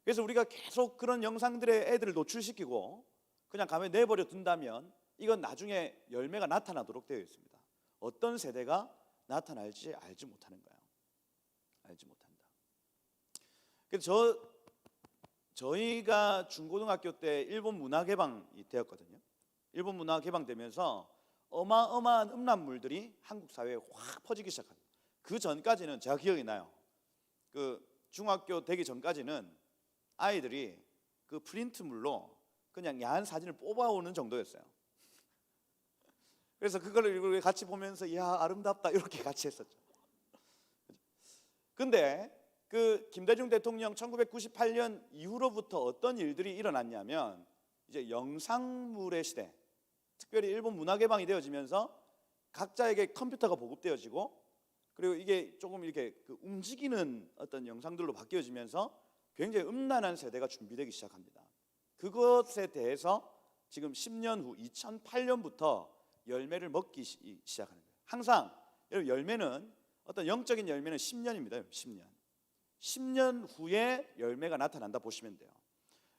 그래서 우리가 계속 그런 영상들에 애들을 노출시키고 그냥 가만히 내버려 둔다면 이건 나중에 열매가 나타나도록 되어 있습니다. 어떤 세대가 나타날지 알지 못하는 거예요. 알지 못한다. 그래서 저희가 중고등학교 때 일본 문화 개방이 되었거든요. 일본 문화 개방되면서 어마어마한 음란물들이 한국 사회에 확 퍼지기 시작합니다. 그 전까지는 제가 기억이 나요. 그 중학교 되기 전까지는 아이들이 그 프린트물로 그냥 야한 사진을 뽑아오는 정도였어요. 그래서 그걸 같이 보면서 이야 아름답다 이렇게 같이 했었죠. 근데 그 김대중 대통령 1998년 이후로부터 어떤 일들이 일어났냐면 이제 영상물의 시대, 특별히 일본 문화 개방이 되어지면서 각자에게 컴퓨터가 보급되어지고 그리고 이게 조금 이렇게 그 움직이는 어떤 영상들로 바뀌어지면서 굉장히 음란한 세대가 준비되기 시작합니다. 그것에 대해서 지금 10년 후 2008년부터 열매를 먹기 시작하는 거예요. 항상 여러분 열매는 어떤 영적인 열매는 10년입니다. 10년 후에 열매가 나타난다 보시면 돼요.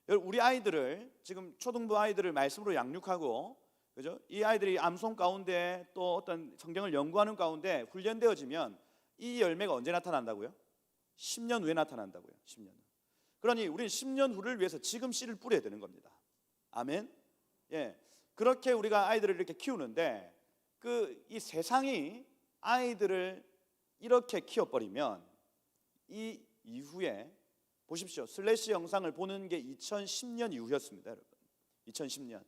여러분 우리 아이들을 지금 초등부 아이들을 말씀으로 양육하고 그죠? 이 아이들이 암송 가운데 또 어떤 성경을 연구하는 가운데 훈련되어지면 이 열매가 언제 나타난다고요? 10년 후에 나타난다고요. 10년 후. 그러니 우리는 10년 후를 위해서 지금 씨를 뿌려야 되는 겁니다. 아멘. 예. 그렇게 우리가 아이들을 이렇게 키우는데 이 세상이 아이들을 이렇게 키워버리면 이 이후에 보십시오. 슬래시 영상을 보는 게 2010년 이후였습니다, 여러분. 2010년.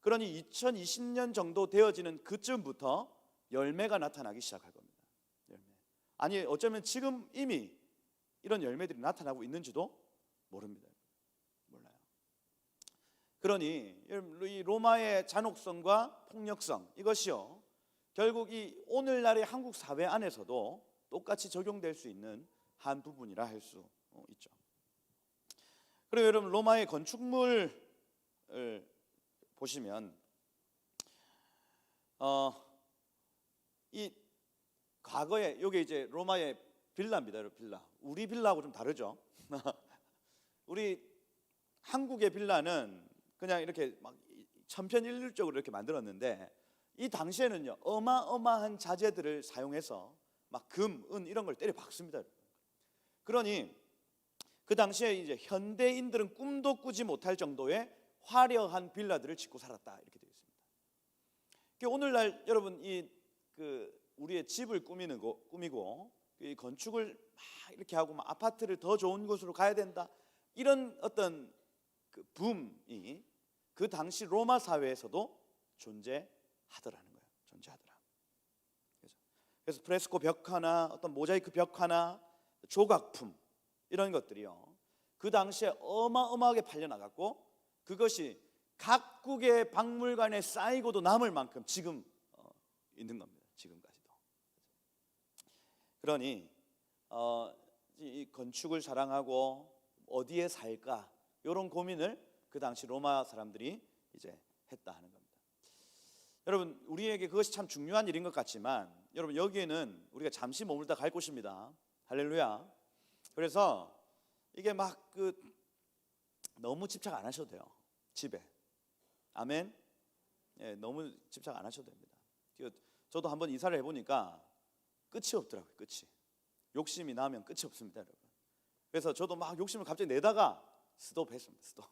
그러니 2020년 정도 되어지는 그쯤부터 열매가 나타나기 시작할 겁니다. 열매. 아니 어쩌면 지금 이미 이런 열매들이 나타나고 있는지도 모릅니다. 몰라요. 그러니 이 로마의 잔혹성과 폭력성 이것이요 결국 이 오늘날의 한국 사회 안에서도 똑같이 적용될 수 있는 한 부분이라 할 수 있죠. 그리고 여러분 로마의 건축물을 보시면 이 과거에 여기 이제 로마의 빌라입니다, 여러분. 빌라. 우리 빌라하고 좀 다르죠. 우리 한국의 빌라는 그냥 이렇게 막 천편일률적으로 이렇게 만들었는데 이 당시에는요 어마어마한 자재들을 사용해서 막 금, 은 이런 걸 때려 박습니다. 그러니 그 당시에 이제 현대인들은 꿈도 꾸지 못할 정도의 화려한 빌라들을 짓고 살았다 이렇게 되어 있습니다. 오늘날 여러분 우리의 집을 꾸미고 이 건축을 막 이렇게 하고 막 아파트를 더 좋은 곳으로 가야 된다 이런 어떤 그 붐이 그 당시 로마 사회에서도 존재하더라는 거예요. 존재하더라. 그래서 프레스코 벽 하나, 어떤 모자이크 벽 하나, 조각품 이런 것들이요 그 당시에 어마어마하게 팔려 나갔고 그것이 각국의 박물관에 쌓이고도 남을 만큼 지금 있는 겁니다. 지금까지도. 그러니 이 건축을 사랑하고 어디에 살까 이런 고민을 그 당시 로마 사람들이 이제 했다 하는 겁니다. 여러분 우리에게 그것이 참 중요한 일인 것 같지만 여러분 여기에는 우리가 잠시 머물다 갈 곳입니다. 할렐루야. 그래서 이게 막 너무 집착 안 하셔도 돼요. 집에. 아멘. 예, 너무 집착 안 하셔도 됩니다. 저도 한번 이사를 해보니까 끝이 없더라고요. 끝이. 욕심이 나면 끝이 없습니다, 여러분. 그래서 저도 막 욕심을 갑자기 내다가 스톱했습니다. 스톱.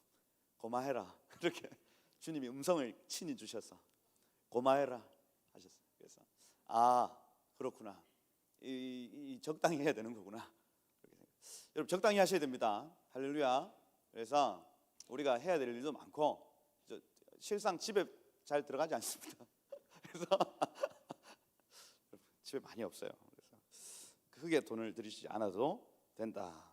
고마해라. 그렇게 주님이 음성을 친히 주셔서 고마해라 하셨어요. 그래서 그렇구나. 이 적당히 해야 되는 거구나. 여러분 적당히 하셔야 됩니다. 할렐루야. 그래서 우리가 해야 될 일도 많고 실상 집에 잘 들어가지 않습니다. 그래서 집에 많이 없어요. 그래서 크게 돈을 들이지 않아도 된다.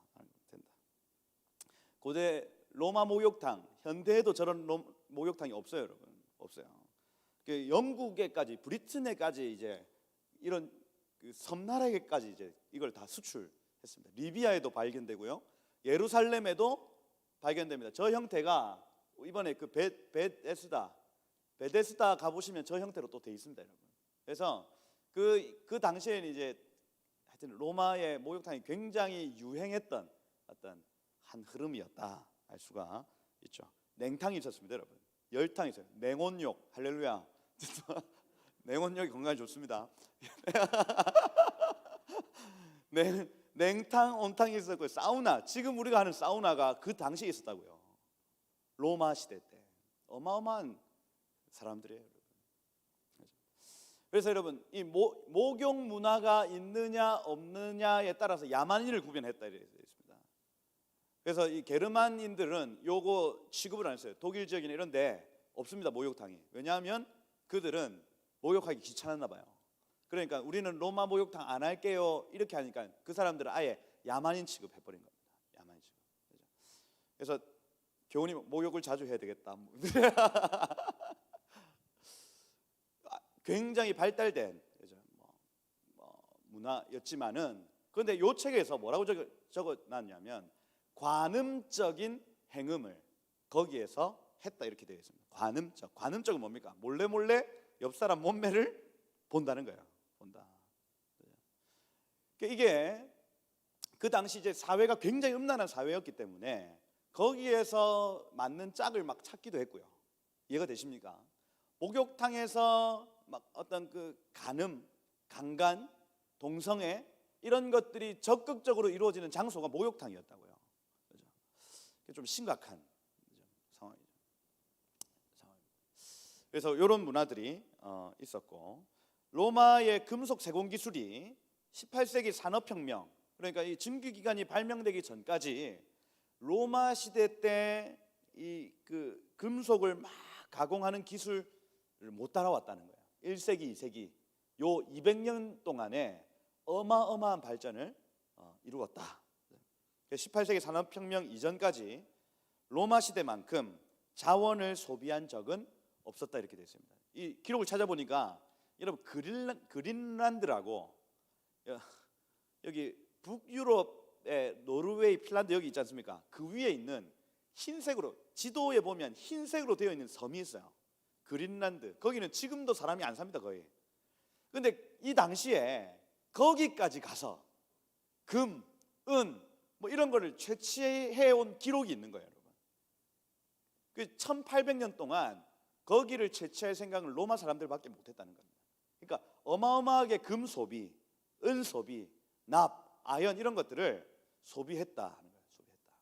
고대 로마 목욕탕, 현대에도 저런 목욕탕이 없어요, 여러분. 없어요. 영국에까지, 브리튼에까지 이제 이런 섬나라에까지 이제 이걸 다 수출했습니다. 리비아에도 발견되고요, 예루살렘에도 발견됩니다. 저 형태가 이번에 베데스다 가보시면 저 형태로 또 돼 있습니다, 여러분. 그래서 그 당시에는 이제 하여튼 로마의 목욕탕이 굉장히 유행했던 어떤 한 흐름이었다 알 수가 있죠. 냉탕이 있었습니다, 여러분. 열탕이 있어요. 냉온욕, 할렐루야. 냉온욕이 건강에 좋습니다. 냉탕, 온탕이 있었고, 사우나, 지금 우리가 하는 사우나가 그 당시에 있었다고요. 로마 시대 때 어마어마한 사람들이에요, 여러분. 그래서 여러분, 이 목욕 문화가 있느냐 없느냐에 따라서 야만인을 구별했다 이렇게 되어 있습니다. 그래서 이 게르만인들은 요거 취급을 안 했어요. 독일 지역이나 이런데 없습니다, 목욕탕이. 왜냐하면 그들은 목욕하기 귀찮았나 봐요. 그러니까 우리는 로마 목욕탕 안 할게요 이렇게 하니까 그 사람들은 아예 야만인 취급해버린 겁니다. 야만인 취급. 그래서 교훈이 목욕을 자주 해야 되겠다. 굉장히 발달된 문화였지만은, 그런데 요 책에서 뭐라고 적어놨냐면 관음적인 행음을 거기에서 했다 이렇게 되어 있습니다. 관음적은 뭡니까? 몰래 옆 사람 몸매를 본다는 거예요. 본다. 이게 그 당시 이제 사회가 굉장히 음란한 사회였기 때문에 거기에서 맞는 짝을 막 찾기도 했고요. 이해가 되십니까? 목욕탕에서 막 어떤 그 간음, 강간, 동성애 이런 것들이 적극적으로 이루어지는 장소가 목욕탕이었다고요. 그죠? 좀 심각한 상황이죠. 그래서 이런 문화들이 있었고, 로마의 금속 세공 기술이 18세기 산업혁명, 그러니까 이 증기기관이 발명되기 전까지 로마 시대 때 이 그 금속을 막 가공하는 기술을 못 따라왔다는 거예요. 1세기, 2세기 요 200년 동안에 어마어마한 발전을 이루었다. 18세기 산업혁명 이전까지 로마 시대만큼 자원을 소비한 적은 없었다 이렇게 되어 있습니다. 이 기록을 찾아보니까 여러분 그린란드라고 여기 북유럽의 노르웨이, 핀란드 여기 있지 않습니까? 그 위에 있는 흰색으로, 지도에 보면 흰색으로 되어 있는 섬이 있어요. 그린란드. 거기는 지금도 사람이 안 삽니다, 거의. 근데 이 당시에 거기까지 가서 금, 은 뭐 이런 거를 채취해 온 기록이 있는 거예요, 여러분. 그 1800년 동안 거기를 채취할 생각을 로마 사람들밖에 못 했다는 겁니다. 그러니까 어마어마하게 금 소비, 은 소비, 납, 아연 이런 것들을 소비했다 하는 거예요. 소비했다.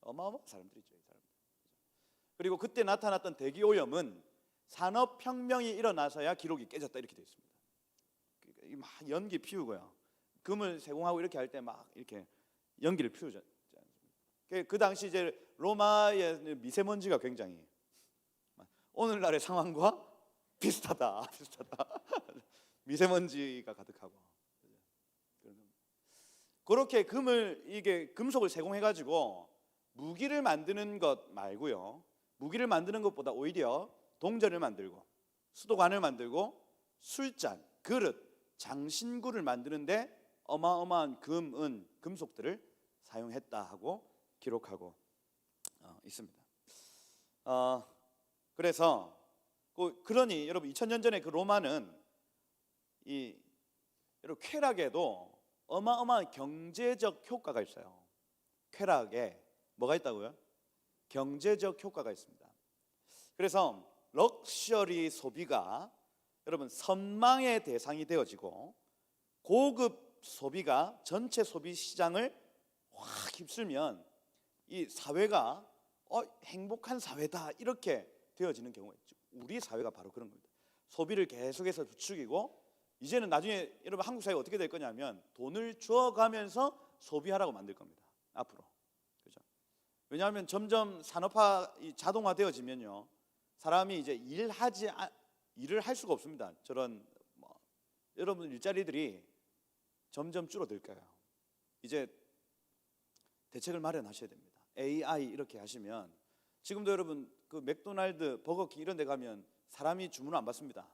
어마어마한 사람들이죠, 이 사람들. 그리고 그때 나타났던 대기 오염은 산업혁명이 일어나서야 기록이 깨졌다 이렇게 되어 있습니다. 그러니까 막 연기 피우고요. 금을 세공하고 이렇게 할 때 막 이렇게 연기를 피우지 않습니까? 그 당시 이제 로마의 미세먼지가 굉장히 오늘날의 상황과 비슷하다. 미세먼지가 가득하고. 그렇게 이게 금속을 세공해 가지고 무기를 만드는 것 말고요. 무기를 만드는 것보다 오히려 동전을 만들고 수도관을 만들고 술잔, 그릇, 장신구를 만드는데 어마어마한 금, 은, 금속들을 사용했다 하고 기록하고 있습니다. 그래서 그러니 여러분 2000년 전에 그 로마는 여러분 쾌락에도 어마어마한 경제적 효과가 있어요. 쾌락에 뭐가 있다고요? 경제적 효과가 있습니다. 그래서 럭셔리 소비가 여러분 선망의 대상이 되어지고 고급 소비가 전체 소비 시장을 확 휩쓸면 이 사회가 행복한 사회다 이렇게 되어지는 경우가 있죠. 우리 사회가 바로 그런 겁니다. 소비를 계속해서 부추기고 이제는 나중에 여러분 한국 사회가 어떻게 될 거냐면 돈을 주어가면서 소비하라고 만들 겁니다. 앞으로. 그죠? 왜냐하면 점점 산업화, 자동화되어지면요, 사람이 이제 일을 할 수가 없습니다. 저런 여러분 일자리들이 점점 줄어들 거예요. 이제 대책을 마련하셔야 됩니다. AI 이렇게 하시면 지금도 여러분 그 맥도날드, 버거킹 이런 데 가면 사람이 주문을 안 받습니다.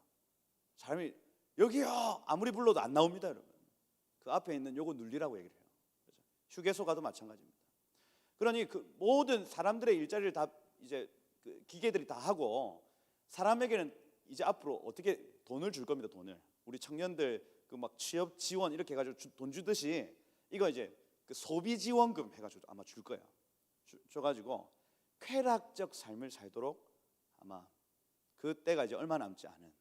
사람이 여기요 아무리 불러도 안 나옵니다, 여러분. 그 앞에 있는 요거 눌리라고 얘기를 해요. 그렇죠? 휴게소 가도 마찬가지입니다. 그러니 그 모든 사람들의 일자리를 다 이제 그 기계들이 다 하고 사람에게는 이제 앞으로 어떻게 돈을 줄 겁니다. 돈을 우리 청년들 그 막 취업 지원 이렇게 해가지고 돈 주듯이 이거 이제 그 소비 지원금 해가지고 아마 줄 거야. 줘가지고 쾌락적 삶을 살도록 아마 그때가 이제 얼마 남지 않은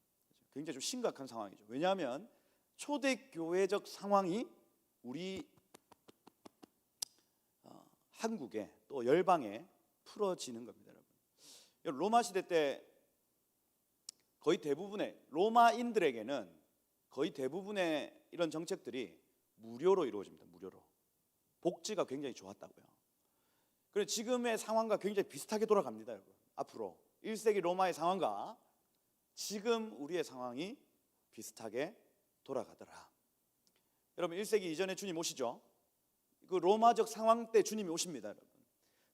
굉장히 좀 심각한 상황이죠. 왜냐하면 초대교회적 상황이 우리 한국에 또 열방에 풀어지는 겁니다, 여러분. 로마 시대 때 거의 대부분의 로마인들에게는 거의 대부분의 이런 정책들이 무료로 이루어집니다. 무료로. 복지가 굉장히 좋았다고요. 그래서 지금의 상황과 굉장히 비슷하게 돌아갑니다, 여러분. 앞으로 1세기 로마의 상황과 지금 우리의 상황이 비슷하게 돌아가더라. 여러분, 1세기 이전에 주님 오시죠? 그 로마적 상황 때 주님이 오십니다, 여러분.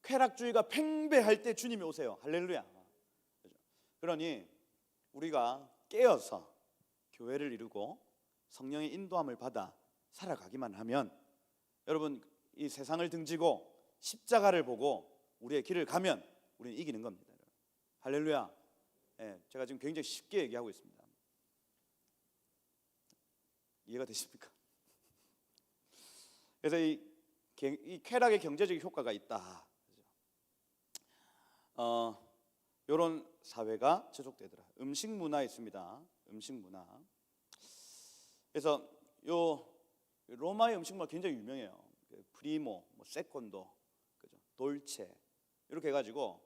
쾌락주의가 팽배할 때 주님이 오세요. 할렐루야. 그러니 우리가 깨어서 교회를 이루고 성령의 인도함을 받아 살아가기만 하면 여러분, 이 세상을 등지고 십자가를 보고 우리의 길을 가면 우리는 이기는 겁니다. 할렐루야. 제가 지금 굉장히 쉽게 얘기하고 있습니다. 이해가 되십니까? 그래서 이 쾌락의 경제적 효과가 있다. 이런 사회가 지속되더라. 음식 문화 있습니다. 음식 문화. 그래서 요 로마의 음식 문화 굉장히 유명해요. 프리모, 세콘도, 그죠? 돌체 이렇게 해가지고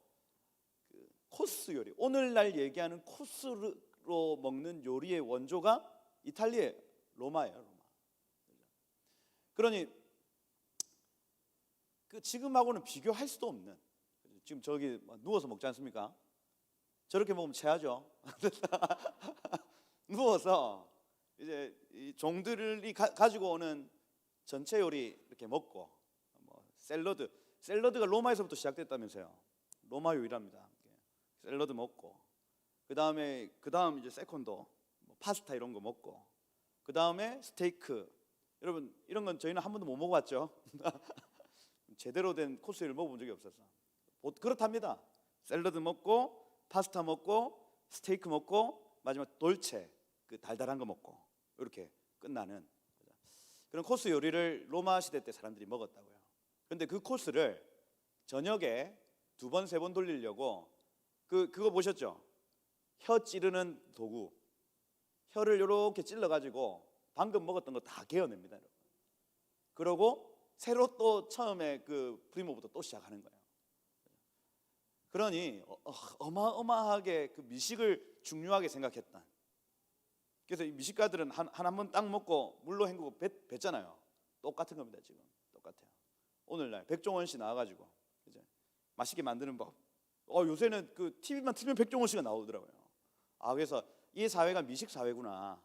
그 코스 요리. 오늘날 얘기하는 코스로 먹는 요리의 원조가 이탈리아 로마예요. 로마. 그러니 그 지금하고는 비교할 수도 없는. 지금 저기 누워서 먹지 않습니까? 저렇게 먹으면 체하죠. 누워서 이제 이 종들이 가지고 오는 전체 요리 이렇게 먹고, 뭐 샐러드가 로마에서부터 시작됐다면서요. 로마 요리랍니다. 샐러드 먹고, 그 다음 이제 세컨도, 뭐 파스타 이런 거 먹고, 그 다음에 스테이크. 여러분, 이런 건 저희는 한 번도 못 먹어봤죠. 제대로 된 코스를 먹어본 적이 없어서 그렇답니다. 샐러드 먹고, 파스타 먹고, 스테이크 먹고, 마지막 돌체, 그 달달한 거 먹고, 이렇게 끝나는 그런 코스 요리를 로마 시대 때 사람들이 먹었다고요. 그런데 그 코스를 저녁에 2번, 3번 돌리려고 그거 보셨죠? 혀 찌르는 도구. 혀를 이렇게 찔러가지고 방금 먹었던 거 다 개어냅니다, 여러분. 그러고 새로 또 처음에 그 프리모부터 또 시작하는 거예요. 그러니 어마어마하게 그 미식을 중요하게 생각했다. 그래서 이 미식가들은 한 번 딱 먹고 물로 헹구고 뱉잖아요. 똑같은 겁니다. 지금 똑같아요. 오늘날 백종원 씨 나와가지고 이제 맛있게 만드는 법. 요새는 그 TV만 틀면 백종원 씨가 나오더라고요. 그래서 이 사회가 미식 사회구나.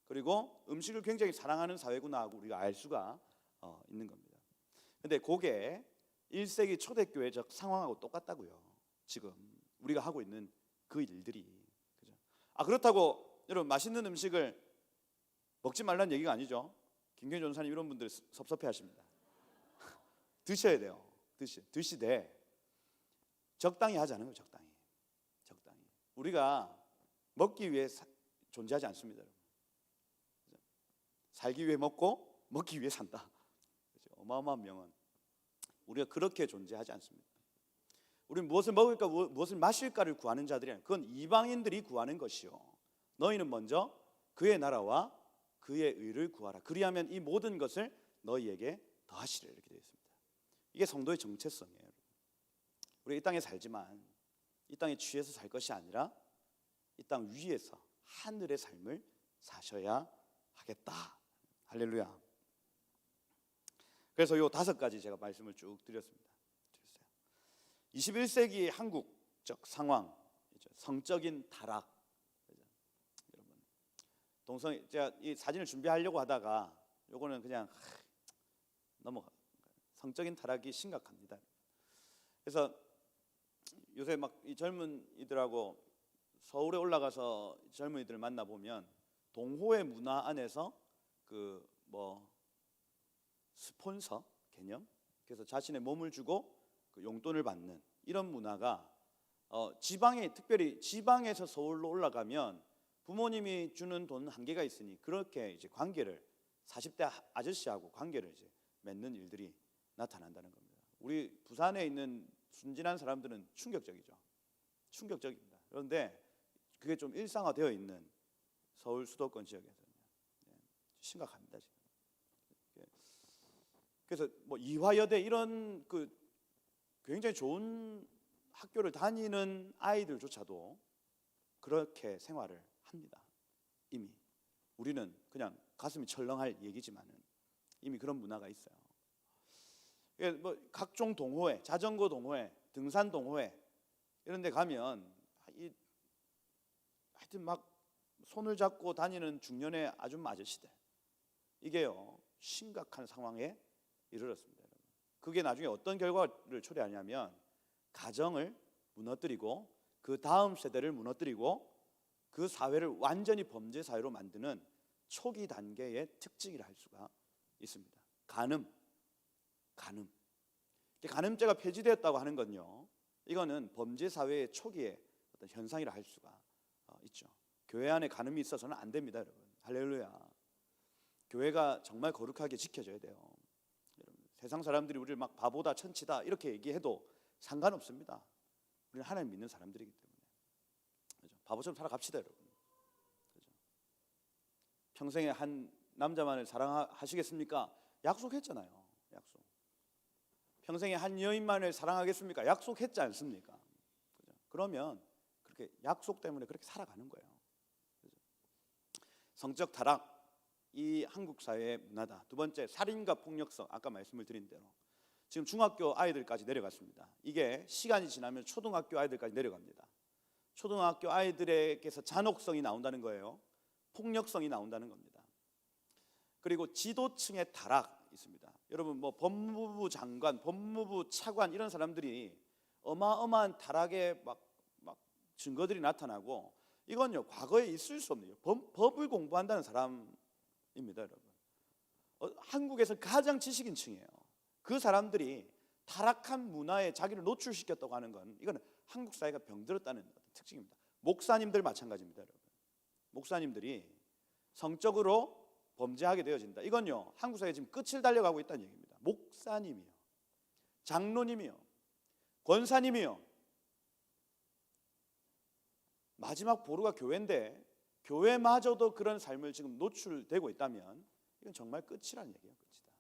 그리고 음식을 굉장히 사랑하는 사회구나 하고 우리가 알 수가 있는 겁니다. 근데 그게 1세기 초대교회적 상황하고 똑같다고요. 지금 우리가 하고 있는 그 일들이. 그죠? 그렇다고 여러분, 맛있는 음식을 먹지 말라는 얘기가 아니죠. 김경희 전사님 이런 분들 섭섭해 하십니다. 드셔야 돼요. 드시되 적당히 하자는 거예요. 적당히. 우리가 먹기 위해 존재하지 않습니다, 여러분. 살기 위해 먹고 먹기 위해 산다. 그렇죠? 어마어마한 명언. 우리가 그렇게 존재하지 않습니다. 우리는 무엇을 먹을까 무엇을 마실까를 구하는 자들이 아니라 그건 이방인들이 구하는 것이요, 너희는 먼저 그의 나라와 그의 의를 구하라. 그리하면 이 모든 것을 너희에게 더하시리라. 이렇게 되어 있습니다. 이게 성도의 정체성이에요. 우리가 이 땅에 살지만 이 땅에 취해서 살 것이 아니라 이 땅 위에서 하늘의 삶을 사셔야 하겠다. 할렐루야. 그래서 요 5가지 제가 말씀을 쭉 드렸습니다. 21세기의 한국적 상황, 성적인 타락. 여러분, 제가 이 사진을 준비하려고 하다가 요거는 그냥 넘어가. 성적인 타락이 심각합니다. 그래서 요새 막 이 젊은이들하고 서울에 올라가서 젊은이들을 만나 보면 동호회 문화 안에서 그 뭐 스폰서 개념, 그래서 자신의 몸을 주고 그 용돈을 받는 이런 문화가 지방에, 특별히 지방에서 서울로 올라가면 부모님이 주는 돈 한계가 있으니 그렇게 이제 관계를 40대 아저씨하고 관계를 이제 맺는 일들이 나타난다는 겁니다. 우리 부산에 있는 순진한 사람들은 충격적이죠. 충격적입니다. 그런데 그게 좀 일상화되어 있는 서울 수도권 지역에서는 심각합니다 지금. 그래서 뭐 이화여대 이런 그 굉장히 좋은 학교를 다니는 아이들조차도 그렇게 생활을 합니다. 이미 우리는 그냥 가슴이 철렁할 얘기지만은 이미 그런 문화가 있어요. 뭐 각종 동호회, 자전거 동호회, 등산 동호회 이런 데 가면 하여튼 막 손을 잡고 다니는 중년의 아줌마 아저씨들, 이게요 심각한 상황에 이르렀습니다. 여러분. 그게 나중에 어떤 결과를 초래하냐면 가정을 무너뜨리고 그 다음 세대를 무너뜨리고 그 사회를 완전히 범죄 사회로 만드는 초기 단계의 특징이라 할 수가 있습니다. 간음죄가 폐지되었다고 하는 건요, 이거는 범죄 사회의 초기의 어떤 현상이라 할 수가 있죠. 교회 안에 간음이 있어서는 안 됩니다, 여러분. 할렐루야. 교회가 정말 거룩하게 지켜져야 돼요. 여러분, 세상 사람들이 우리를 막 바보다, 천치다 이렇게 얘기해도 상관없습니다. 우리는 하나님 믿는 사람들이기 때문에. 그렇죠? 바보처럼 살아갑시다, 여러분. 그렇죠? 평생에 한 남자만을 사랑하시겠습니까? 약속했잖아요. 약속. 평생에 한 여인만을 사랑하겠습니까? 약속했지 않습니까? 그렇죠? 그러면 그렇게 약속 때문에 그렇게 살아가는 거예요. 그렇죠? 성적 타락, 이 한국 사회의 문화다. 두 번째, 살인과 폭력성. 아까 말씀을 드린 대로 지금 중학교 아이들까지 내려갔습니다. 이게 시간이 지나면 초등학교 아이들까지 내려갑니다. 초등학교 아이들에게서 잔혹성이 나온다는 거예요. 폭력성이 나온다는 겁니다. 그리고 지도층의 타락 있습니다. 여러분, 뭐 법무부 장관, 법무부 차관 이런 사람들이 어마어마한 타락의 막 증거들이 나타나고, 이건요 과거에 있을 수 없네요. 법을 공부한다는 사람입니다, 여러분. 한국에서 가장 지식인층이에요. 그 사람들이 타락한 문화에 자기를 노출시켰다고 하는 건, 이거는 한국 사회가 병들었다는 특징입니다. 목사님들 마찬가지입니다, 여러분. 목사님들이 성적으로 범죄하게 되어진다. 이건요 한국 사회 지금 끝을 달려가고 있다는 얘기입니다. 목사님이요, 장로님이요, 권사님이요, 마지막 보루가 교회인데 교회마저도 그런 삶을 지금 노출되고 있다면 이건 정말 끝이라는 얘기예요. 끝이다.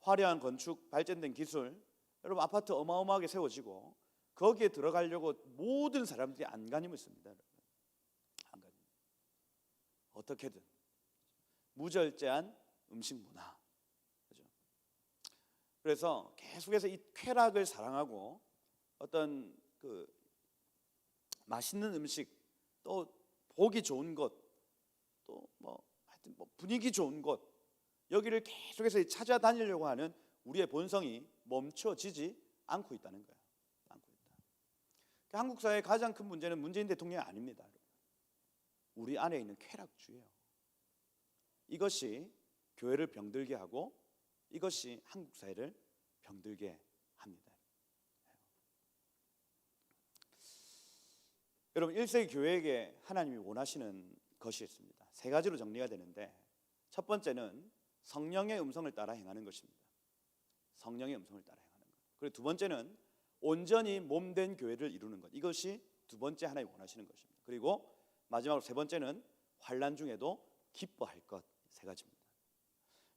화려한 건축, 발전된 기술, 여러분 아파트 어마어마하게 세워지고 거기에 들어가려고 모든 사람들이 안간힘을 씁니다, 여러분. 안간힘. 어떻게든 무절제한 음식 문화. 그렇죠? 그래서 계속해서 이 쾌락을 사랑하고 어떤 그 맛있는 음식, 또 보기 좋은 것, 또 뭐 하여튼 뭐 분위기 좋은 곳, 여기를 계속해서 찾아다니려고 하는 우리의 본성이 멈춰지지 않고 있다는 거예요. 않고 있다. 한국 사회의 가장 큰 문제는 문재인 대통령이 아닙니다. 우리 안에 있는 쾌락주의예요. 이것이 교회를 병들게 하고 이것이 한국 사회를 병들게 합니다. 여러분, 1세기 교회에게 하나님이 원하시는 것이 있습니다. 세 가지로 정리가 되는데, 첫 번째는 성령의 음성을 따라 행하는 것입니다. 성령의 음성을 따라 행하는 것. 그리고 두 번째는 온전히 몸된 교회를 이루는 것. 이것이 두 번째 하나님이 원하시는 것입니다. 그리고 마지막으로 세 번째는 환난 중에도 기뻐할 것. 세 가지입니다.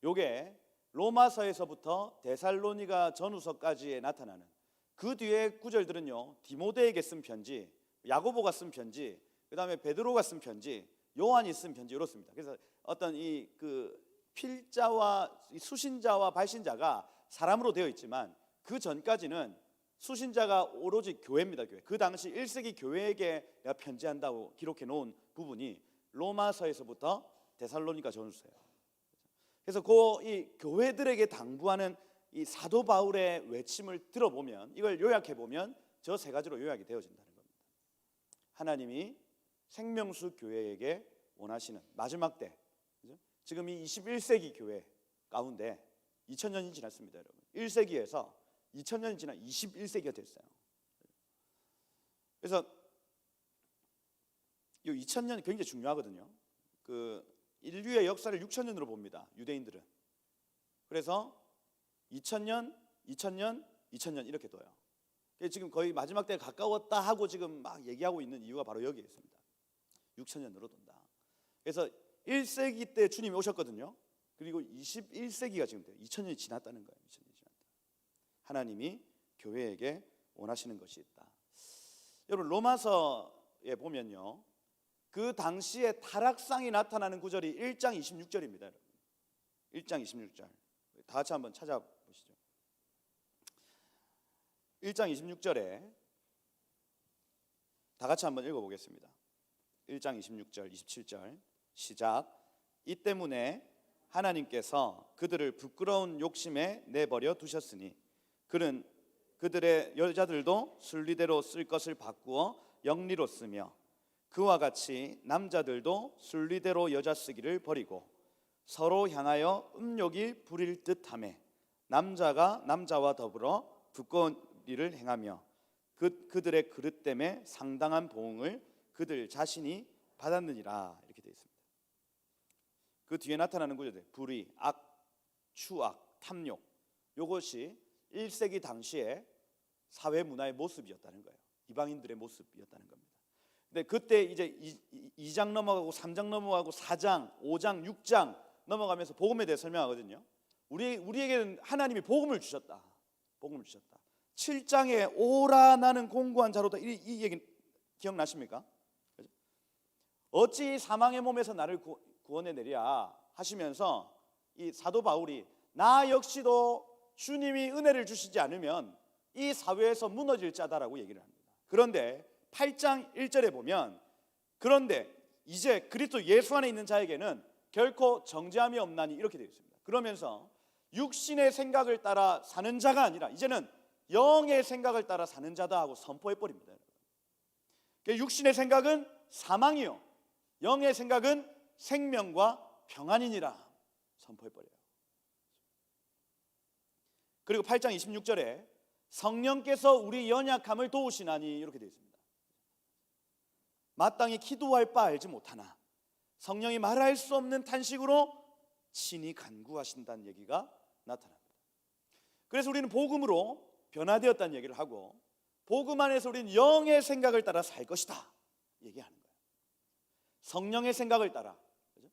요게 로마서에서부터 데살로니가 전후서까지에 나타나는 그 뒤에 구절들은요, 디모데에게 쓴 편지, 야고보가 쓴 편지, 그 다음에 베드로가 쓴 편지, 요한이 쓴 편지, 이렇습니다. 그래서 어떤 이 그 필자와 수신자와 발신자가 사람으로 되어 있지만 그 전까지는 수신자가 오로지 교회입니다. 교회. 그 당시 1세기 교회에게 내가 편지한다고 기록해 놓은 부분이 로마서에서부터 데살로니가 전서예요. 그래서 그 이 교회들에게 당부하는 이 사도 바울의 외침을 들어보면, 이걸 요약해 보면 저 세 가지로 요약이 되어진다는 겁니다. 하나님이 생명수 교회에게 원하시는 마지막 때, 그죠? 지금 이 21세기 교회 가운데 2000년이 지났습니다, 여러분. 1세기에서 2000년이 지나 21세기가 됐어요. 그래서 이 2000년이 굉장히 중요하거든요. 그 인류의 역사를 6000년으로 봅니다, 유대인들은. 그래서 2000년, 2000년, 2000년 이렇게 둬요. 지금 거의 마지막 때에 가까웠다 하고 지금 막 얘기하고 있는 이유가 바로 여기에 있습니다. 6000년으로 돈다. 그래서 1세기 때 주님이 오셨거든요. 그리고 21세기가 지금 돼요. 2000년이 지났다는 거예요. 2000년이 지났다. 하나님이 교회에게 원하시는 것이 있다. 여러분 로마서에 보면요, 그 당시에 타락상이 나타나는 구절이 1장 26절입니다. 여러분 1장 26절 다 같이 한번 찾아보시죠. 1장 26절에 다 같이 한번 읽어보겠습니다. 1장 26절 27절 시작. 이 때문에 하나님께서 그들을 부끄러운 욕심에 내버려 두셨으니 그는 그들의 여자들도 순리대로 쓸 것을 바꾸어 영리로 쓰며 그와 같이 남자들도 순리대로 여자 쓰기를 버리고 서로 향하여 음욕이 부릴 듯하매 남자가 남자와 더불어 두꺼운 일을 행하며 그들의 그릇 때문에 상당한 보응을 그들 자신이 받았느니라. 이렇게 되어 있습니다. 그 뒤에 나타나는 구절들 불의, 악, 추악, 탐욕, 이것이 1세기 당시에 사회 문화의 모습이었다는 거예요. 이방인들의 모습이었다는 겁니다. 근데 그때 이제 2장 넘어가고 3장 넘어가고 4장, 5장, 6장 넘어가면서 복음에 대해 설명하거든요. 우리에게는 하나님이 복음을 주셨다. 복음을 주셨다. 7장에 오라 나는 공고한 자로다. 이 얘기 기억나십니까? 어찌 사망의 몸에서 나를 구원해내랴 하시면서 이 사도 바울이 나 역시도 주님이 은혜를 주시지 않으면 이 사회에서 무너질 자다라고 얘기를 합니다. 그런데 8장 1절에 보면 그런데 이제 그리스도 예수 안에 있는 자에게는 결코 정죄함이 없나니 이렇게 되어 있습니다. 그러면서 육신의 생각을 따라 사는 자가 아니라 이제는 영의 생각을 따라 사는 자다 하고 선포해버립니다. 육신의 생각은 사망이요 영의 생각은 생명과 평안이니라 선포해버려요. 그리고 8장 26절에 성령께서 우리 연약함을 도우시나니 이렇게 되어 있습니다. 마땅히 기도할 바 알지 못하나 성령이 말할 수 없는 탄식으로 친히 간구하신다는 얘기가 나타납니다. 그래서 우리는 복음으로 변화되었다는 얘기를 하고 복음 안에서 우리는 영의 생각을 따라 살 것이다 얘기하는 거예요. 성령의 생각을 따라, 그죠?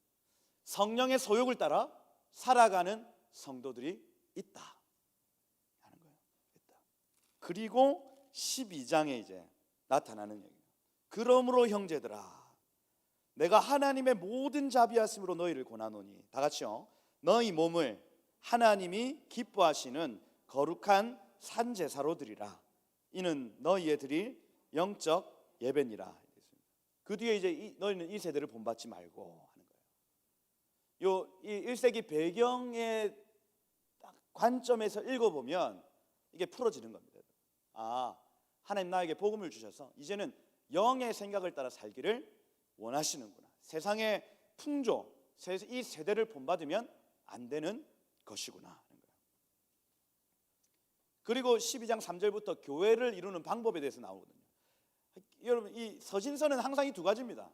성령의 소욕을 따라 살아가는 성도들이 있다 하는 거예요. 있다. 그리고 12장에 이제 나타나는 얘기예요. 그러므로 형제들아 내가 하나님의 모든 자비하심으로 너희를 권하노니 다 같이요. 너희 몸을 하나님이 기뻐하시는 거룩한 산제사로 드리라. 이는 너희의 드릴 영적 예배니라. 그 뒤에 이제 너희는 이 세대를 본받지 말고 하는 거예요. 이 1세기 배경의 관점에서 읽어보면 이게 풀어지는 겁니다. 아, 하나님 나에게 복음을 주셔서 이제는 영의 생각을 따라 살기를 원하시는구나. 세상의 풍조, 이 세대를 본받으면 안 되는 것이구나 하는 거예요. 그리고 12장 3절부터 교회를 이루는 방법에 대해서 나오거든요. 여러분 이 서신서는 항상 이 두 가지입니다.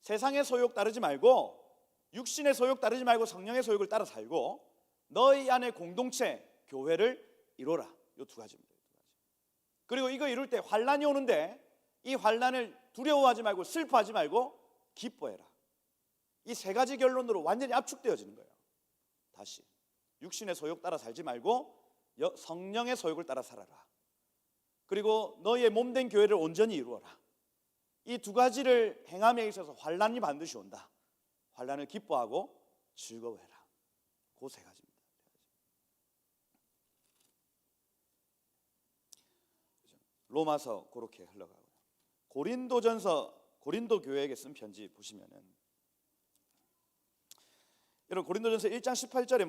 세상의 소욕 따르지 말고 육신의 소욕 따르지 말고 성령의 소욕을 따라 살고 너희 안에 공동체 교회를 이루라. 이 두 가지입니다. 그리고 이거 이룰 때 환난이 오는데 이 환난을 두려워하지 말고 슬퍼하지 말고 기뻐해라. 이 세 가지 결론으로 완전히 압축되어지는 거예요. 다시 육신의 소욕 따라 살지 말고 성령의 소욕을 따라 살아라. 그리고 너희의 몸된 교회를 온전히 이루어라. 이 두 가지를 행함에 있어서 환난이 반드시 온다. 환난을 기뻐하고 즐거워해라. 그 세 가지입니다. 로마서 그렇게 흘러가고요. 고린도 교회에게 쓴 편지 보시면은 여러분 고린도전서 1장 18절에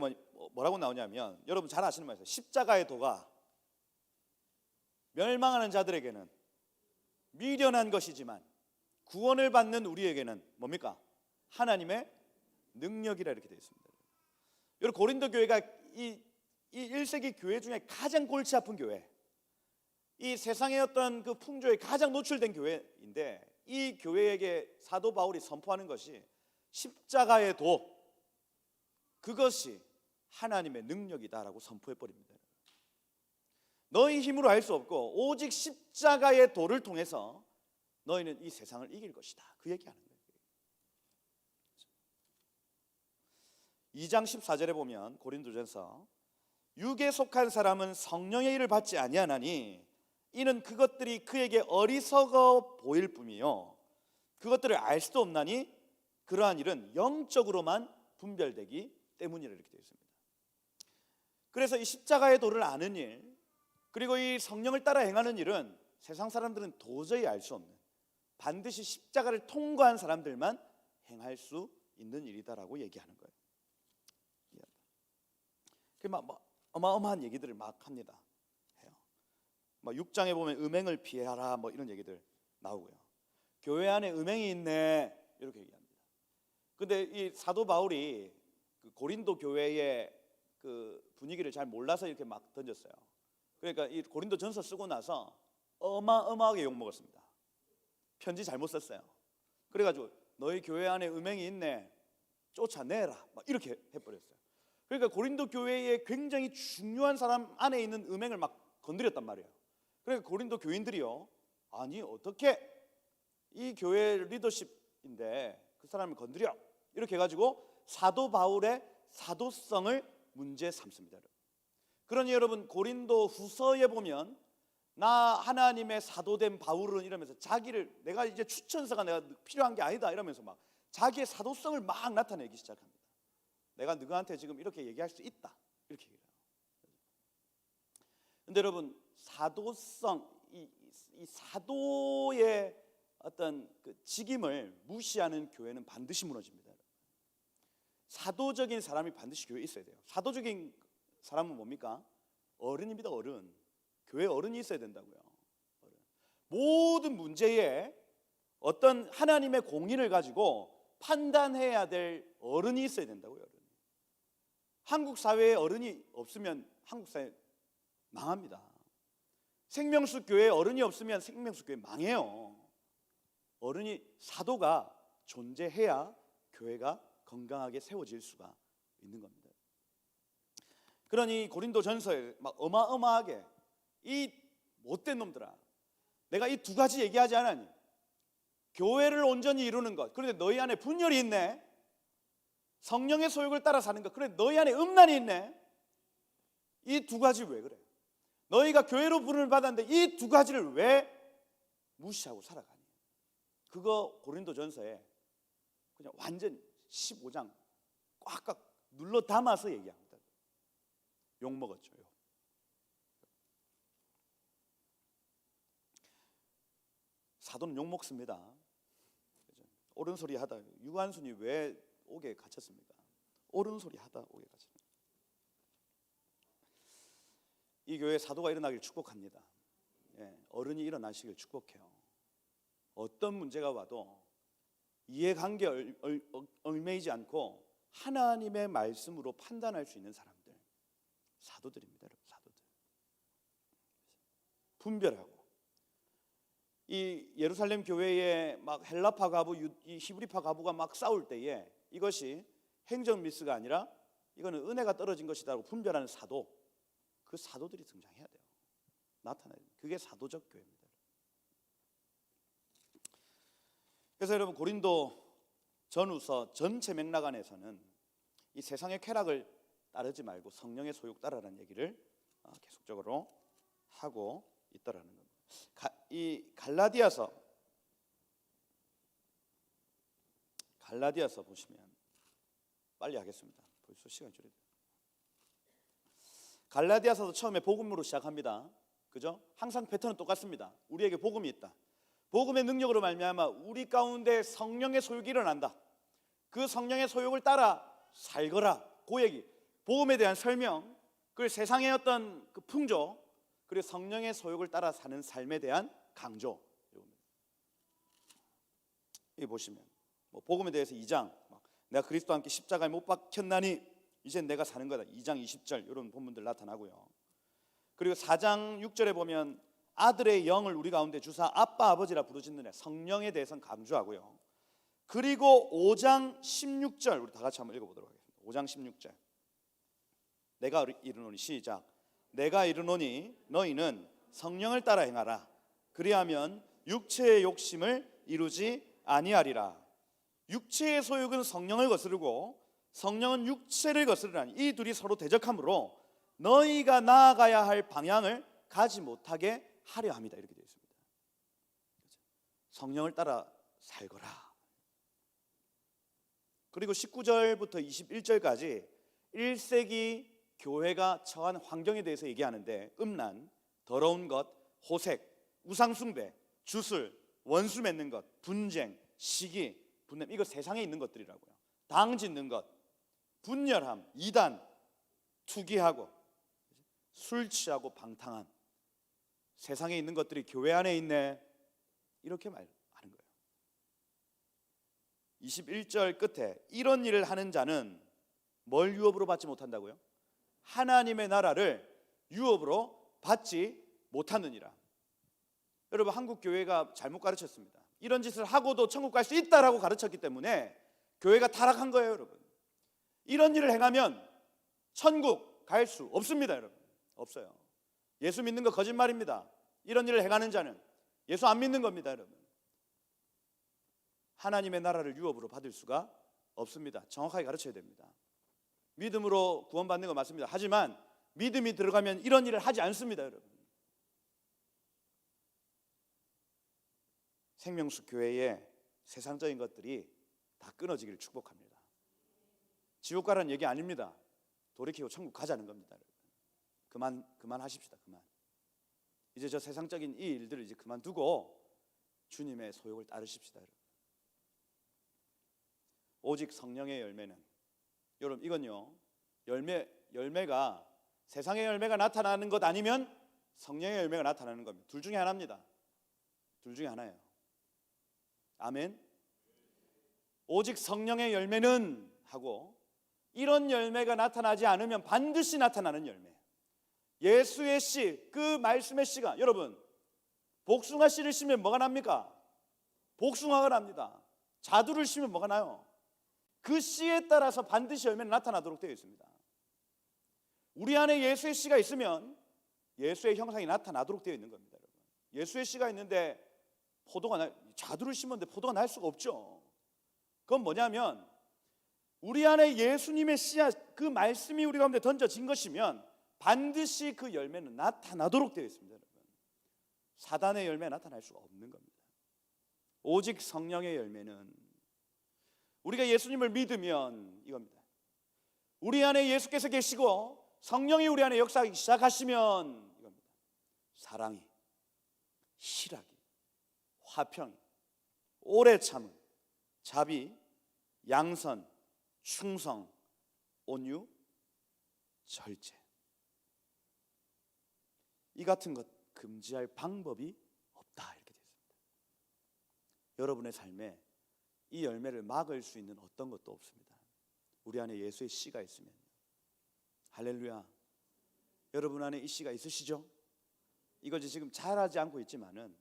뭐라고 나오냐면 여러분 잘 아시는 말이에요. 십자가의 도가 멸망하는 자들에게는 미련한 것이지만 구원을 받는 우리에게는 뭡니까? 하나님의 능력이라 이렇게 되어 있습니다. 여러분 고린도 교회가 이 1세기 교회 중에 가장 골치 아픈 교회, 이 세상의 어떤 그 풍조에 가장 노출된 교회인데 이 교회에게 사도 바울이 선포하는 것이 십자가의 도, 그것이 하나님의 능력이다라고 선포해 버립니다. 너희 힘으로 할 수 없고 오직 십자가의 도를 통해서 너희는 이 세상을 이길 것이다. 그 얘기하는 거예요. 2장 14절에 보면 고린도전서 육에 속한 사람은 성령의 일을 받지 아니하나니 이는 그것들이 그에게 어리석어 보일 뿐이요 그것들을 알 수도 없나니 그러한 일은 영적으로만 분별되기 때문이라 이렇게 되어 있습니다. 그래서 이 십자가의 도를 아는 일 그리고 이 성령을 따라 행하는 일은 세상 사람들은 도저히 알 수 없는 반드시 십자가를 통과한 사람들만 행할 수 있는 일이다라고 얘기하는 거예요. 막 어마어마한 얘기들을 막 합니다. 해요. 6장에 보면 음행을 피해라 뭐 이런 얘기들 나오고요. 교회 안에 음행이 있네 이렇게 얘기합니다. 근데 이 사도 바울이 그 고린도 교회의 그 분위기를 잘 몰라서 이렇게 막 던졌어요. 그러니까 이 고린도 전서 쓰고 나서 어마어마하게 욕먹었습니다. 편지 잘못 썼어요. 그래가지고 너희 교회 안에 음행이 있네 쫓아내라 막 이렇게 해버렸어요. 그러니까 고린도 교회에 굉장히 중요한 사람 안에 있는 음행을 막 건드렸단 말이에요. 그러니까 고린도 교인들이요 아니 어떻게 이 교회 리더십인데 그 사람을 건드려 이렇게 해가지고 사도 바울의 사도성을 문제 삼습니다. 그러니 여러분 고린도 후서에 보면 나 하나님의 사도된 바울은 이러면서 자기를 내가 이제 추천서가 내가 필요한 게 아니다 이러면서 막 자기의 사도성을 막 나타내기 시작합니다. 내가 너한테 지금 이렇게 얘기할 수 있다 이렇게 얘기해요. 근데 여러분 사도성 이 사도의 어떤 그 직임을 무시하는 교회는 반드시 무너집니다. 사도적인 사람이 반드시 교회에 있어야 돼요. 사도적인 사람은 뭡니까? 어른입니다. 어른. 교회 어른이 있어야 된다고요. 어른. 모든 문제에 어떤 하나님의 공의를 가지고 판단해야 될 어른이 있어야 된다고요. 어른. 한국 사회에 어른이 없으면 한국 사회 망합니다. 생명수 교회에 어른이 없으면 생명수 교회 망해요. 어른이 사도가 존재해야 교회가 건강하게 세워질 수가 있는 겁니다. 그러니 고린도 전서에 막 어마어마하게 이 못된 놈들아 내가 이 두 가지 얘기하지 않았니? 교회를 온전히 이루는 것 그런데 너희 안에 분열이 있네. 성령의 소욕을 따라 사는 것 그런데 너희 안에 음란이 있네. 이 두 가지 왜 그래? 너희가 교회로 부름을 받았는데 이 두 가지를 왜 무시하고 살아가니? 그거 고린도 전서에 그냥 완전 15장 꽉꽉 눌러 담아서 얘기합니다. 욕먹었죠. 사도는 욕먹습니다. 옳은 소리 하다 유한순이 왜 옥에 갇혔습니까? 옳은 소리 하다 옥에 갇혔습니다. 이 교회에 사도가 일어나길 축복합니다. 어른이 일어나시길 축복해요. 어떤 문제가 와도 이해관계에 얽매이지 않고 하나님의 말씀으로 판단할 수 있는 사람들 사도들입니다. 여러분 사도들 분별하고 이 예루살렘 교회에 막 헬라파 가부 이 히브리파 가부가 막 싸울 때에 이것이 행정 미스가 아니라 이거는 은혜가 떨어진 것이다라고 분별하는 사도 그 사도들이 등장해야 돼요. 나타나야 돼요. 그게 사도적 교회입니다. 그래서 여러분 고린도 전후서 전체 맥락 안에서는 이 세상의 쾌락을 따르지 말고 성령의 소욕 따르라는 얘기를 계속적으로 하고 있더라는 겁니다. 이 갈라디아서 보시면 빨리 하겠습니다. 벌써 시간이 줄어요. 갈라디아서도 처음에 복음으로 시작합니다. 그죠? 항상 패턴은 똑같습니다. 우리에게 복음이 있다. 복음의 능력으로 말미암아 우리 가운데 성령의 소욕이 일어난다. 그 성령의 소욕을 따라 살거라. 그 얘기. 복음에 대한 설명, 그리고 세상의 어떤 그 풍조, 그리고 성령의 소욕을 따라 사는 삶에 대한 강조. 여기 보시면 복음에 대해서 2장 내가 그리스도와 함께 십자가에 못 박혔나니 이제 내가 사는 거다. 2장 20절 이런 본문들 나타나고요. 그리고 4장 6절에 보면 아들의 영을 우리 가운데 주사 아빠 아버지라 부르짖느냐 성령에 대해서는 강조하고요. 그리고 5장 16절 우리 다 같이 한번 읽어보도록 하겠습니다. 5장 16절 내가 이르노니 시작. 내가 이르노니 너희는 성령을 따라 행하라. 그리하면 육체의 욕심을 이루지 아니하리라. 육체의 소욕은 성령을 거스르고 성령은 육체를 거스르라니 이 둘이 서로 대적하므로 너희가 나아가야 할 방향을 가지 못하게 하려 합니다. 이렇게 되어 있습니다. 성령을 따라 살거라. 그리고 19절부터 21절까지 1세기 교회가 처한 환경에 대해서 얘기하는데 음란, 더러운 것, 호색, 우상숭배, 주술, 원수 맺는 것, 분쟁, 시기, 분냄, 이거 세상에 있는 것들이라고요. 당 짓는 것, 분열함, 이단, 투기하고 술 취하고 방탕함, 세상에 있는 것들이 교회 안에 있네, 이렇게 말하는 거예요. 21절 끝에 이런 일을 하는 자는 뭘 유업으로 받지 못한다고요? 하나님의 나라를 유업으로 받지 못하느니라. 여러분, 한국 교회가 잘못 가르쳤습니다. 이런 짓을 하고도 천국 갈 수 있다라고 가르쳤기 때문에 교회가 타락한 거예요. 여러분, 이런 일을 행하면 천국 갈 수 없습니다. 여러분, 없어요. 예수 믿는 거 거짓말입니다. 이런 일을 행하는 자는 예수 안 믿는 겁니다. 여러분, 하나님의 나라를 유업으로 받을 수가 없습니다. 정확하게 가르쳐야 됩니다. 믿음으로 구원받는 거 맞습니다. 하지만 믿음이 들어가면 이런 일을 하지 않습니다. 여러분, 생명수 교회의 세상적인 것들이 다 끊어지기를 축복합니다. 지옥 가라는 얘기 아닙니다. 돌이키고 천국 가자는 겁니다. 여러분, 그만하십시다. 그만. 이제 저 세상적인 이 일들을 이제 그만두고 주님의 소욕을 따르십시다. 여러분, 오직 성령의 열매는, 여러분, 이건요, 열매가 세상의 열매가 나타나는 것 아니면 성령의 열매가 나타나는 겁니다. 둘 중에 하나입니다. 둘 중에 하나예요. 아멘. 오직 성령의 열매는 하고, 이런 열매가 나타나지 않으면 반드시 나타나는 열매, 예수의 씨, 그 말씀의 씨가, 여러분, 복숭아 씨를 심으면 뭐가 납니까? 복숭아가 납니다. 자두를 심으면 뭐가 나요? 그 씨에 따라서 반드시 열매는 나타나도록 되어 있습니다. 우리 안에 예수의 씨가 있으면 예수의 형상이 나타나도록 되어 있는 겁니다. 여러분, 예수의 씨가 있는데 자두를 심었는데 포도가 날 수가 없죠. 그건 뭐냐면 우리 안에 예수님의 씨앗, 그 말씀이 우리 가운데 던져진 것이면 반드시 그 열매는 나타나도록 되어 있습니다. 여러분, 사단의 열매 나타날 수가 없는 겁니다. 오직 성령의 열매는, 우리가 예수님을 믿으면 이겁니다. 우리 안에 예수께서 계시고 성령이 우리 안에 역사하기 시작하시면 이겁니다. 사랑이, 희락이, 화평이, 오래 참음, 자비, 양선, 충성, 온유, 절제, 이 같은 것 금지할 방법이 없다, 이렇게 되어 있습니다. 여러분의 삶에 이 열매를 막을 수 있는 어떤 것도 없습니다. 우리 안에 예수의 씨가 있으면. 할렐루야. 여러분 안에 이 씨가 있으시죠? 이걸 지금 잘하지 않고 있지만은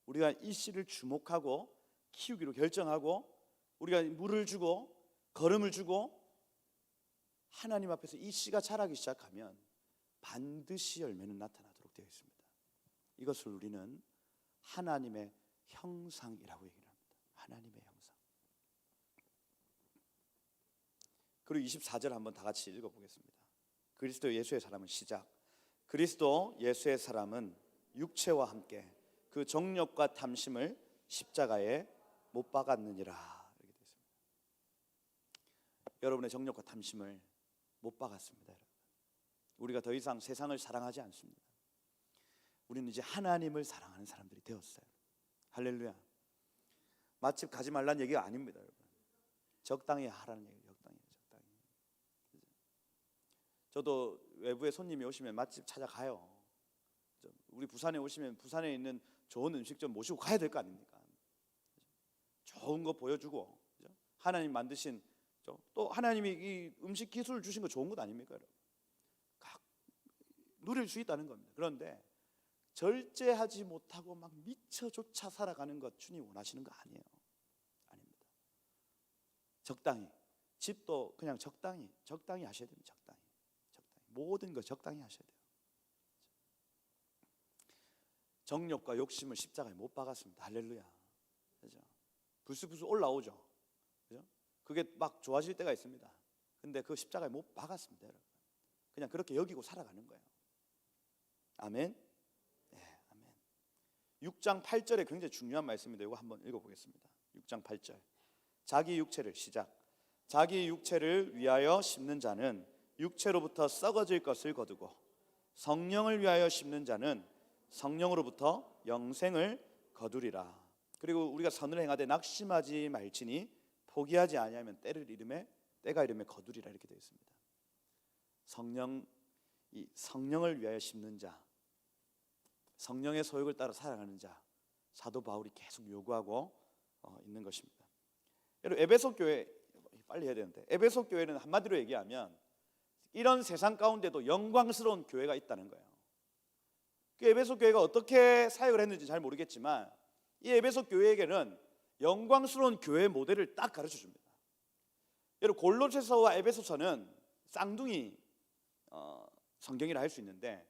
우리가 이 씨를 주목하고 키우기로 결정하고 우리가 물을 주고 거름을 주고 하나님 앞에서 이 씨가 자라기 시작하면 반드시 열매는 나타나도록 되어 있습니다. 이것을 우리는 하나님의 형상이라고 얘기를 합니다. 하나님의 형상. 그리고 24절 한번 다 같이 읽어보겠습니다. 그리스도 예수의 사람은 시작. 그리스도 예수의 사람은 육체와 함께 그 정욕과 탐심을 십자가에 못 박았느니라, 이렇게 되어 있습니다. 여러분의 정욕과 탐심을 못 박았습니다. 여러분, 우리가 더 이상 세상을 사랑하지 않습니다. 우리는 이제 하나님을 사랑하는 사람들이 되었어요. 할렐루야. 맛집 가지 말라는 얘기가 아닙니다. 여러분, 적당히 하라는 얘기예요. 적당히. 저도 외부에 손님이 오시면 맛집 찾아가요. 우리 부산에 오시면 부산에 있는 좋은 음식점 모시고 가야 될 거 아닙니까? 좋은 거 보여주고, 하나님 만드신, 또 하나님이 이 음식 기술을 주신 거 좋은 것 아닙니까? 여러분, 누릴 수 있다는 겁니다. 그런데 절제하지 못하고 막 미쳐조차 살아가는 것 주님 원하시는 거 아니에요. 아닙니다. 적당히, 집도 그냥 적당히 하셔야 됩니다. 적당히. 모든 거 적당히 하셔야 돼요. 정욕과 욕심을 십자가에 못 박았습니다. 할렐루야. 그죠? 불쑥불쑥 올라오죠. 그죠? 그게 막 좋아질 때가 있습니다. 근데 그 십자가에 못 박았습니다, 여러분. 그냥 그렇게 여기고 살아가는 거예요. 아멘. 네, 아멘. 6장 8절에 굉장히 중요한 말씀인데 이거 한번 읽어보겠습니다. 6장 8절. 자기 육체를 시작. 자기 육체를 위하여 심는 자는 육체로부터 썩어질 것을 거두고 성령을 위하여 심는 자는 성령으로부터 영생을 거두리라. 그리고 우리가 선을 행하되 낙심하지 말지니 포기하지 아니하면 때가 이름에 거두리라 이렇게 되어 있습니다. 성령을 위하여 심는 자, 성령의 소욕을 따라 살아가는 자, 사도 바울이 계속 요구하고 있는 것입니다. 여러분, 에베소 교회 빨리 해야 되는데, 에베소 교회는 한마디로 얘기하면 이런 세상 가운데도 영광스러운 교회가 있다는 거예요. 그 에베소 교회가 어떻게 사역을 했는지 잘 모르겠지만 이 에베소 교회에게는 영광스러운 교회 모델을 딱 가르쳐 줍니다. 여러분, 골로새서와 에베소서는 쌍둥이 성경이라 할 수 있는데,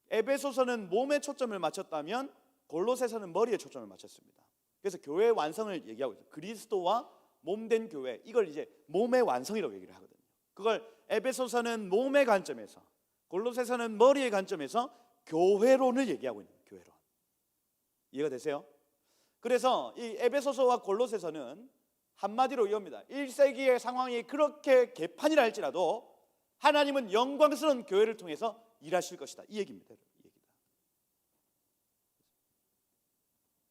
에베소서는 몸에 초점을 맞췄다면 골로새서는 머리에 초점을 맞췄습니다. 그래서 교회의 완성을 얘기하고 있어요. 그리스도와 몸된 교회, 이걸 이제 몸의 완성이라고 얘기를 하거든요. 그걸 에베소서는 몸의 관점에서, 골로새서는 머리의 관점에서 교회론을 얘기하고 있는 거예요. 교회론. 이해가 되세요? 그래서 이 에베소서와 골로새서는 한마디로 이겁니다. 1세기의 상황이 그렇게 개판이라 할지라도 하나님은 영광스러운 교회를 통해서 일하실 것이다, 이 얘기입니다. 이 얘기다.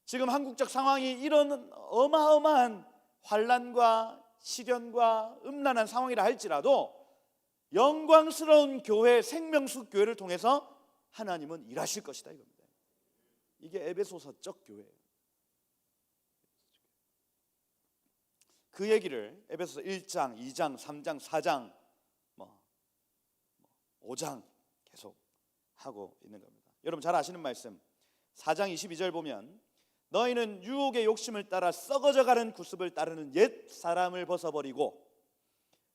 지금 한국적 상황이 이런 어마어마한 환난과 시련과 음란한 상황이라 할지라도 영광스러운 교회, 생명수 교회를 통해서 하나님은 일하실 것이다, 이겁니다. 이게 에베소서적 교회예요. 그 얘기를 에베소서 1장, 2장, 3장, 4장, 5장 계속 하고 있는 겁니다. 여러분 잘 아시는 말씀, 4장 22절 보면 너희는 유혹의 욕심을 따라 썩어져가는 구습을 따르는 옛 사람을 벗어버리고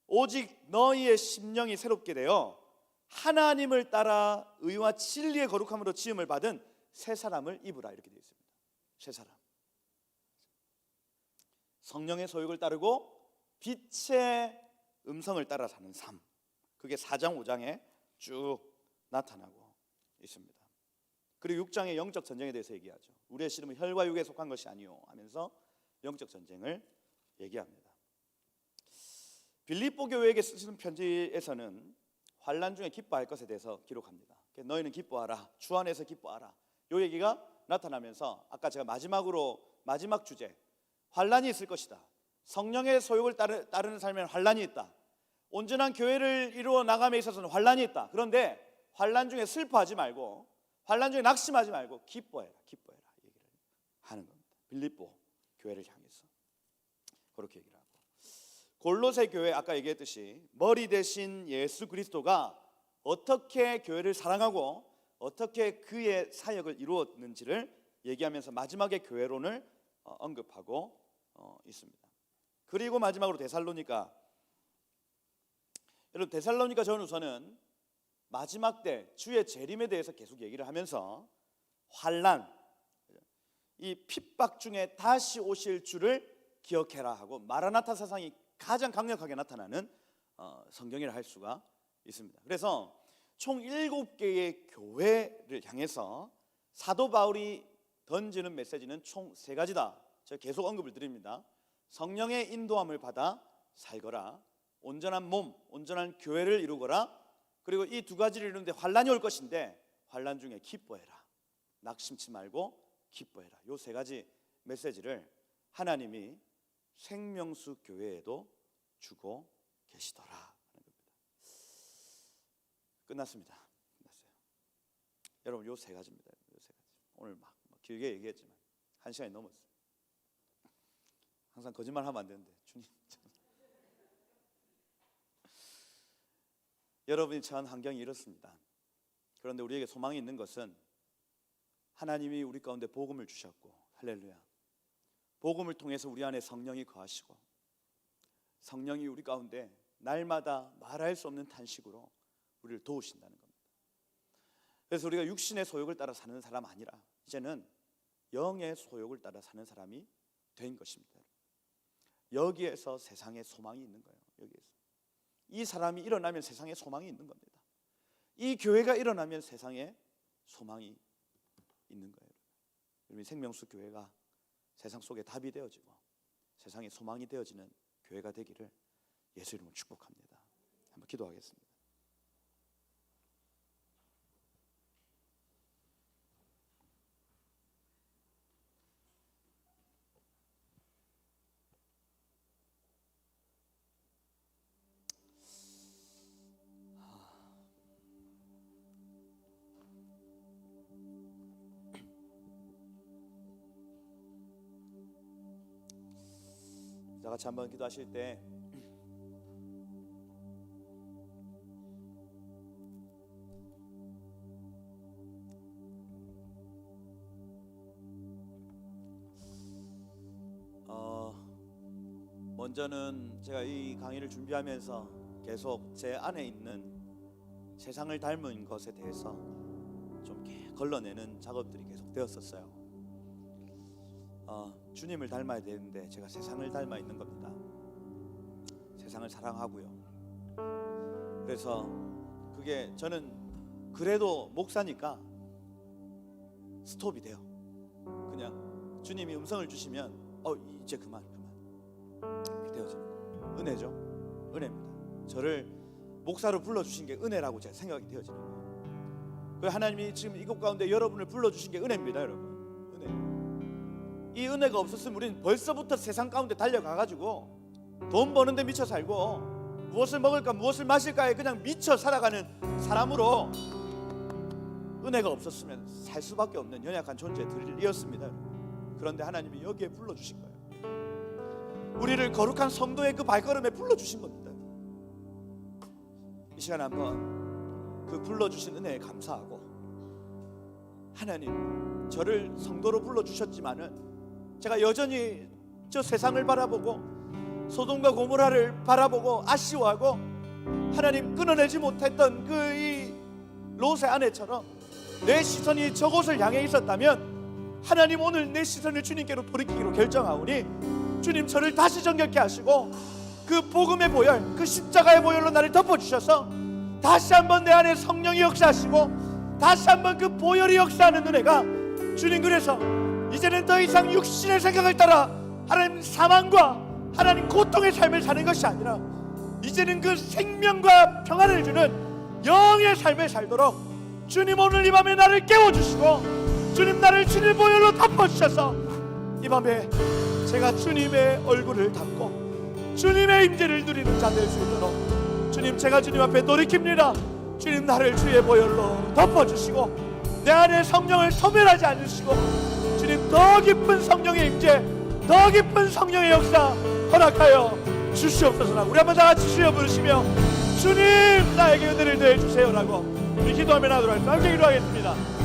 오직 너희의 심령이 새롭게 되어 하나님을 따라 의와 진리의 거룩함으로 지음을 받은 새 사람을 입으라, 이렇게 되어 있습니다. 새 사람. 성령의 소욕을 따르고 빛의 음성을 따라 사는 삶, 그게 4장 5장에 쭉 나타나고 있습니다. 그리고 6장의 영적 전쟁에 대해서 얘기하죠. 우리의 씨름은 혈과 육에 속한 것이 아니요 하면서 영적 전쟁을 얘기합니다. 빌립보 교회에게 쓰시는 편지에서는 환난 중에 기뻐할 것에 대해서 기록합니다. 너희는 기뻐하라, 주 안에서 기뻐하라, 이 얘기가 나타나면서 아까 제가 마지막 주제, 환난이 있을 것이다, 성령의 소욕을 따르는 삶에는 환난이 있다, 온전한 교회를 이루어 나감에 있어서는 환난이 있다. 그런데 환난 중에 슬퍼하지 말고, 환난 중에 낙심하지 말고 기뻐해라 얘기를 하는 겁니다. 빌립보 교회를 향해서 그렇게 얘기를 하고, 골로새 교회 아까 얘기했듯이 머리 대신 예수 그리스도가 어떻게 교회를 사랑하고 어떻게 그의 사역을 이루었는지를 얘기하면서 마지막에 교회론을 언급하고 있습니다. 그리고 마지막으로 데살로니가, 여러분 데살로니가 전후서는 마지막 때 주의 재림에 대해서 계속 얘기를 하면서 환난, 이 핍박 중에 다시 오실 주를 기억해라 하고 마라나타 사상이 가장 강력하게 나타나는 성경이라 할 수가 있습니다. 그래서 총 7개의 교회를 향해서 사도 바울이 던지는 메시지는 총 3가지다. 제가 계속 언급을 드립니다. 성령의 인도함을 받아 살거라, 온전한 몸, 온전한 교회를 이루거라, 그리고 이 2가지를 이루는데 환난이 올 것인데 환난 중에 기뻐해라, 낙심치 말고 기뻐해라. 이 3가지 메시지를 하나님이 생명수 교회에도 주고 계시더라 하는 겁니다. 끝났습니다. 끝났어요. 여러분 이 3가지입니다. 이 3가지. 오늘 막 길게 얘기했지만 1시간이 넘었어요. 항상 거짓말하면 안 되는데 주님 여러분이 처한 환경이 이렇습니다. 그런데 우리에게 소망이 있는 것은 하나님이 우리 가운데 복음을 주셨고, 할렐루야, 복음을 통해서 우리 안에 성령이 거하시고 성령이 우리 가운데 날마다 말할 수 없는 탄식으로 우리를 도우신다는 겁니다. 그래서 우리가 육신의 소욕을 따라 사는 사람 아니라 이제는 영의 소욕을 따라 사는 사람이 된 것입니다. 여기에서 세상에 소망이 있는 거예요. 여기에서 이 사람이 일어나면 세상에 소망이 있는 겁니다. 이 교회가 일어나면 세상에 소망이 있는 거예요. 여러분, 생명수 교회가 세상 속에 답이 되어지고 세상에 소망이 되어지는 교회가 되기를 예수 이름으로 축복합니다. 한번 기도하겠습니다. 다 같이 한번 기도하실 때 먼저는 제가 이 강의를 준비하면서 계속 제 안에 있는 세상을 닮은 것에 대해서 좀 걸러내는 작업들이 계속 되었었어요. 주님을 닮아야 되는데 제가 세상을 닮아 있는 겁니다. 세상을 사랑하고요. 그래서 그게 저는 그래도 목사니까 스톱이 돼요. 그냥 주님이 음성을 주시면 이제 그만 이렇게 되어지는 거예요. 은혜죠. 은혜입니다. 저를 목사로 불러주신 게 은혜라고 제가 생각이 되어지는 거예요. 그 하나님이 지금 이곳 가운데 여러분을 불러주신 게 은혜입니다. 여러분, 이 은혜가 없었으면 우리는 벌써부터 세상 가운데 달려가가지고 돈 버는데 미쳐 살고 무엇을 먹을까 무엇을 마실까에 그냥 미쳐 살아가는 사람으로 은혜가 없었으면 살 수밖에 없는 연약한 존재들이었습니다. 그런데 하나님이 여기에 불러주신 거예요. 우리를 거룩한 성도의 그 발걸음에 불러주신 겁니다. 이 시간에 한번 그 불러주신 은혜에 감사하고, 하나님 저를 성도로 불러주셨지만은 제가 여전히 저 세상을 바라보고 소돔과 고모라를 바라보고 아쉬워하고 하나님 끊어내지 못했던 그 이 롯의 아내처럼 내 시선이 저곳을 향해 있었다면 하나님 오늘 내 시선을 주님께로 돌이키기로 결정하오니 주님 저를 다시 정결케 하시고 그 복음의 보혈, 그 십자가의 보혈로 나를 덮어주셔서 다시 한번 내 안에 성령이 역사하시고 다시 한번 그 보혈이 역사하는 은혜가 주님, 그래서 이제는 더 이상 육신의 생각을 따라 하나님 사망과 하나님 고통의 삶을 사는 것이 아니라 이제는 그 생명과 평안을 주는 영의 삶을 살도록 주님 오늘 이 밤에 나를 깨워주시고 주님 나를 주님 보혈로 덮어주셔서 이 밤에 제가 주님의 얼굴을 닮고 주님의 임재를 누리는 자 될 수 있도록 주님, 제가 주님 앞에 돌이킵니다. 주님 나를 주의 보혈로 덮어주시고 내 안에 성령을 소멸하지 않으시고 주님 더 깊은 성령의 임재, 더 깊은 성령의 역사 허락하여 주시옵소서. 우리 한번 다 같이 주여 부르시며 주님 나에게 은혜를 더해 주세요라고 우리 기도하며 나도록 하겠습니다. 함께 기도하겠습니다.